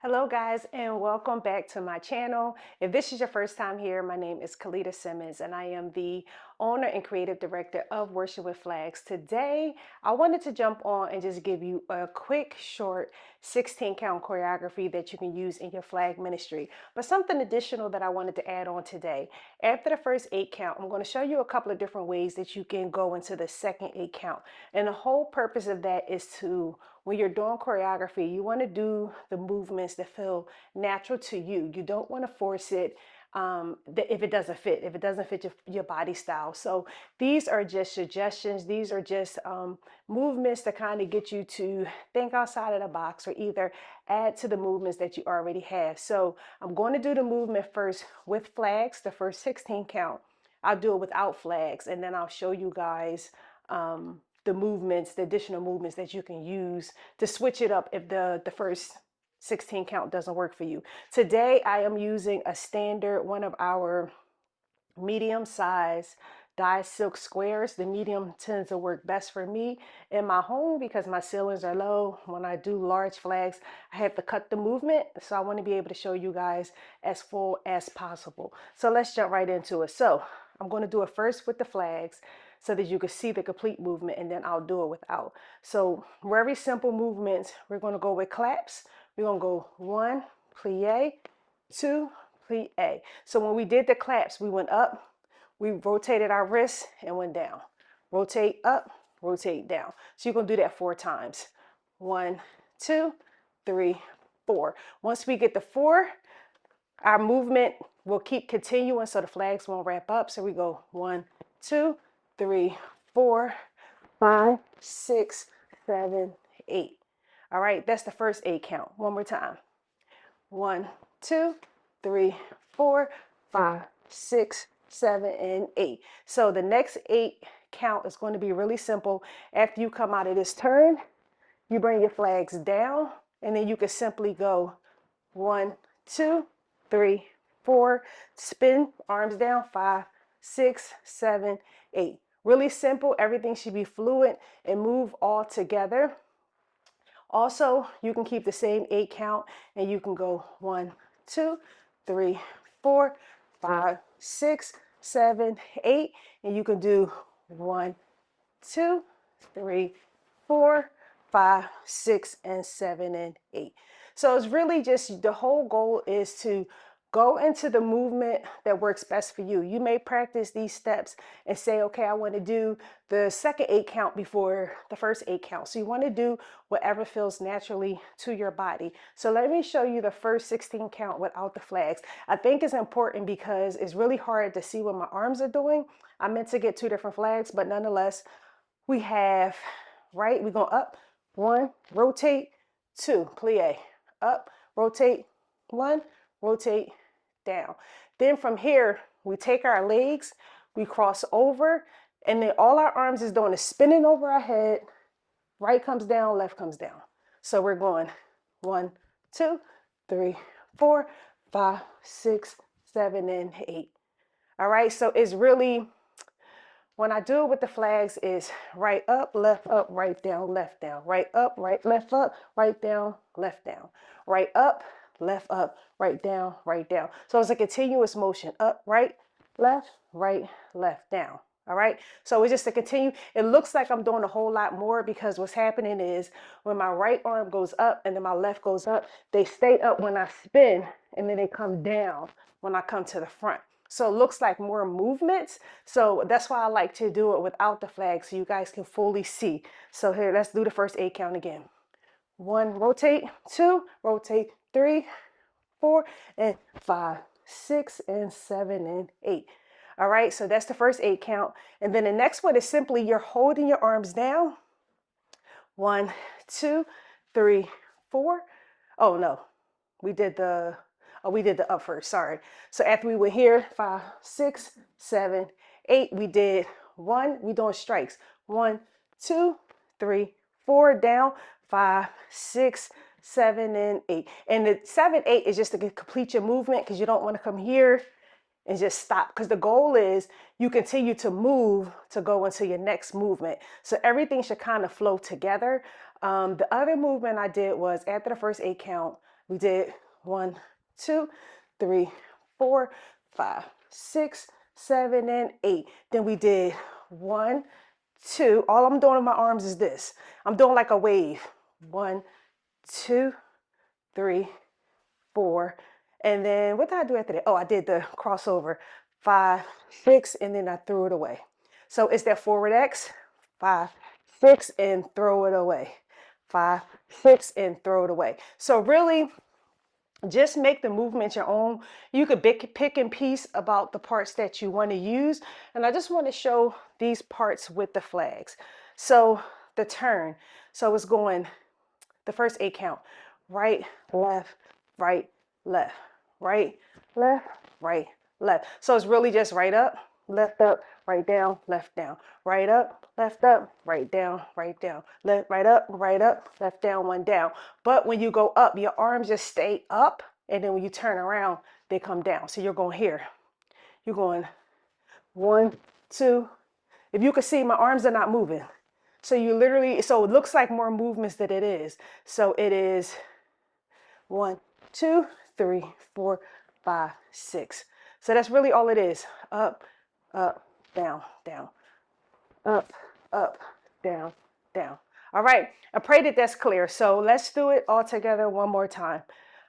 Hello guys and welcome back to my channel. If this is your first time here, my name is Kalita Simmons and I am the owner and creative director of Worship with Flags. Today, I wanted to jump on and just give you a quick, short 16 count choreography that you can use in your flag ministry. But something additional that I wanted to add on today. After the first 8 count, I'm going to show you a couple of different ways that you can go into the second 8 count. And the whole purpose of that is to, when you're doing choreography, you want to do the movements that feel natural to you. You don't want to force it if it doesn't fit your body style. So these are just suggestions. These are just movements to kind of get you to think outside of the box or either add to the movements that you already have. So I'm going to do the movement first with flags, the first 16 count. I'll do it without flags, and then I'll show you guys the movements, the additional movements that you can use to switch it up if the first 16 count doesn't work for you. Today, I am using a standard, one of our medium size dye silk squares. The medium tends to work best for me in my home because my ceilings are low. When I do large flags, I have to cut the movement. So I want to be able to show you guys as full as possible. So let's jump right into it. So I'm going to do it first with the flags so that you can see the complete movement, and then I'll do it without. So very simple movements. We're going to go with claps. We're going to go 1, plie, 2, plie. So when we did the claps, we went up, we rotated our wrists and went down. Rotate up, rotate down. So you're going to do that 4 times. 1, 2, 3, 4. Once we get to 4, our movement will keep continuing so the flags won't wrap up. So we go 1, 2, 3, 4, 5, 6, 7, 8. All right, that's the first 8 count. One more time. 1, 2, 3, 4, 5, 6, 7, and 8. So the next 8 count is going to be really simple. After you come out of this turn, you bring your flags down, and then you can simply go 1, 2, 3, 4, spin, arms down, 5, 6, 7, 8. Really simple. Everything should be fluid and move all together. Also, you can keep the same 8 count and you can go 1, 2, 3, 4, 5, 6, 7, 8. And you can do 1, 2, 3, 4, 5, 6, and 7, and 8. So it's really just the whole goal is to go into the movement that works best for you. You may practice these steps and say, okay, I want to do the second 8 count before the first 8 count. So you want to do whatever feels naturally to your body. So let me show you the first 16 count without the flags. I think it's important because it's really hard to see what my arms are doing. I meant to get 2 different flags, but nonetheless, we have, right, we're going up, 1, rotate, 2, plie, up, rotate, 1, rotate, down. Then from here, we take our legs, we cross over, and then all our arms is doing is spinning over our head. Right comes down, left comes down. So we're going 1, 2, 3, 4, 5, 6, 7, and 8. All right, so it's really, when I do it with the flags, is right up, right down, left down, right up, left up, right down, left down, right up, right down, right down. So it's a continuous motion, up, right, left, down. All right, so it's just to continue. It looks like I'm doing a whole lot more because what's happening is when my right arm goes up and then my left goes up, they stay up when I spin and then they come down when I come to the front. So it looks like more movements. So that's why I like to do it without the flag so you guys can fully see. So here, let's do the first 8 count again. 1, rotate, 2, rotate, 3, 4, and 5, 6, and 7, and 8. All right, so that's the first 8 count. And then the next one is simply you're holding your arms down. 1, 2, 3, 4. Oh no, we did the up first, sorry. So after we went here, 5, 6, 7, 8, we did 1, we doing strikes. 1, 2, 3, 4, down, 5, 6, 7, and 8. And the 7, 8 is just to complete your movement because you don't want to come here and just stop, because the goal is you continue to move to go into your next movement. So everything should kind of flow together. The other movement I did was after the first 8 count, We did 1, 2, 3, 4, 5, 6, 7, and 8. Then we did 1, 2. All I'm doing with my arms is this. I'm doing like a wave. 1, 2, 3, 4. And then what did I do after that? Oh, I did the crossover. 5, 6, and then I threw it away. So it's that forward X. 5, 6, and throw it away. 5, 6, and throw it away. So really, just make the movement your own. You could pick and piece about the parts that you want to use. And I just want to show these parts with the flags. So the turn. So it's going the first 8 count. Right, left, right, left, right, left, right, left. So it's really just right up, right down, left down, right up, right down, left, right up, left down, 1 down. But when you go up, your arms just stay up. And then when you turn around, they come down. So you're going here. You're going 1, 2. If you can see, my arms are not moving. So you literally, so it looks like more movements than it is. So it is 1, 2, 3, 4, 5, 6. So that's really all it is. Up, up, down, down. Up, up, down, down. All right. I pray that that's clear. So let's do it all together one more time.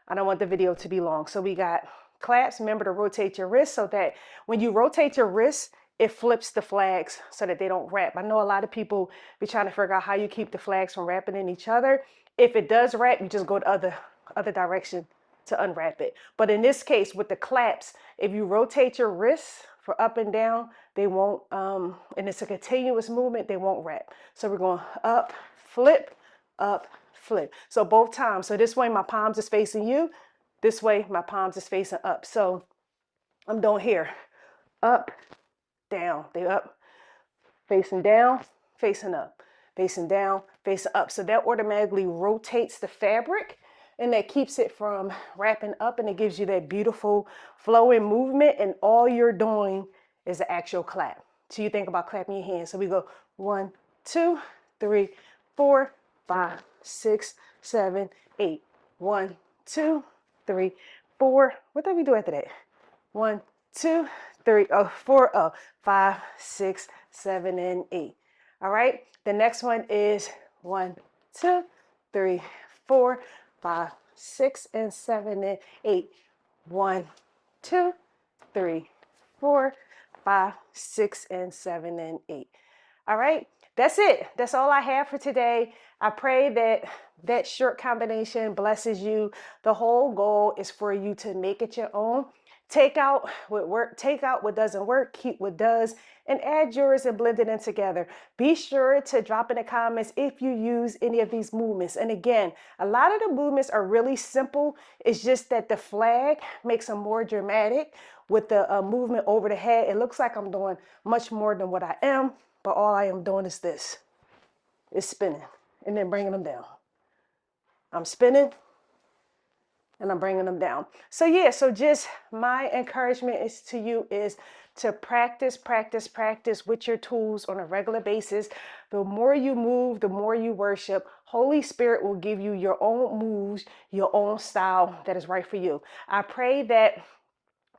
I don't want the video to be long. So we got claps. Remember to rotate your wrists so that when you rotate your wrists, it flips the flags so that they don't wrap. I know a lot of people be trying to figure out how you keep the flags from wrapping in each other. If it does wrap, you just go the other direction to unwrap it. But in this case, with the claps, if you rotate your wrists for up and down, they won't, and it's a continuous movement, they won't wrap. So we're going up, flip, up, flip. So both times. So this way my palms is facing you. This way my palms is facing up. So I'm doing here, up, down, they up, facing down, facing up, facing down, facing up. So that automatically rotates the fabric and that keeps it from wrapping up, and it gives you that beautiful flowing movement, and all you're doing is an actual clap. So you think about clapping your hands. So we go 1, 2, 3, 4, 5, 6, 7, 8. 1, 2, 3, 4. What did we do after that? 1, 2, 3, 4, 5, 6, 7, and 8. All right. The next one is 1, 2, 3, 4, 5, 6, and 7, and 8. 1, 2, 3, 4, 5, 6, and 7, and 8. All right. That's it. That's all I have for today. I pray that that short combination blesses you. The whole goal is for you to make it your own. Take out what doesn't work, keep what does, and add yours and blend it in together. Be sure to drop in the comments if you use any of these movements. And again, a lot of the movements are really simple. It's just that the flag makes them more dramatic with the movement over the head. It looks like I'm doing much more than what I am, but all I am doing is this. It's spinning and then bringing them down. I'm spinning and I'm bringing them down. So yeah, so just my encouragement is to you is to practice with your tools on a regular basis. The more you move, the more you worship. Holy Spirit will give you your own moves, your own style that is right for you. I pray that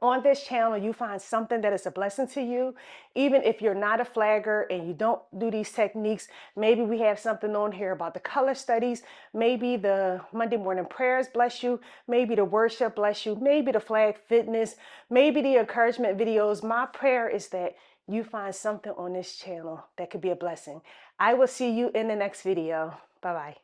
on this channel, you find something that is a blessing to you. Even if you're not a flagger and you don't do these techniques, maybe we have something on here about the color studies. Maybe the Monday morning prayers bless you. Maybe the worship bless you. Maybe the flag fitness. Maybe the encouragement videos. My prayer is that you find something on this channel that could be a blessing. I will see you in the next video. Bye-bye.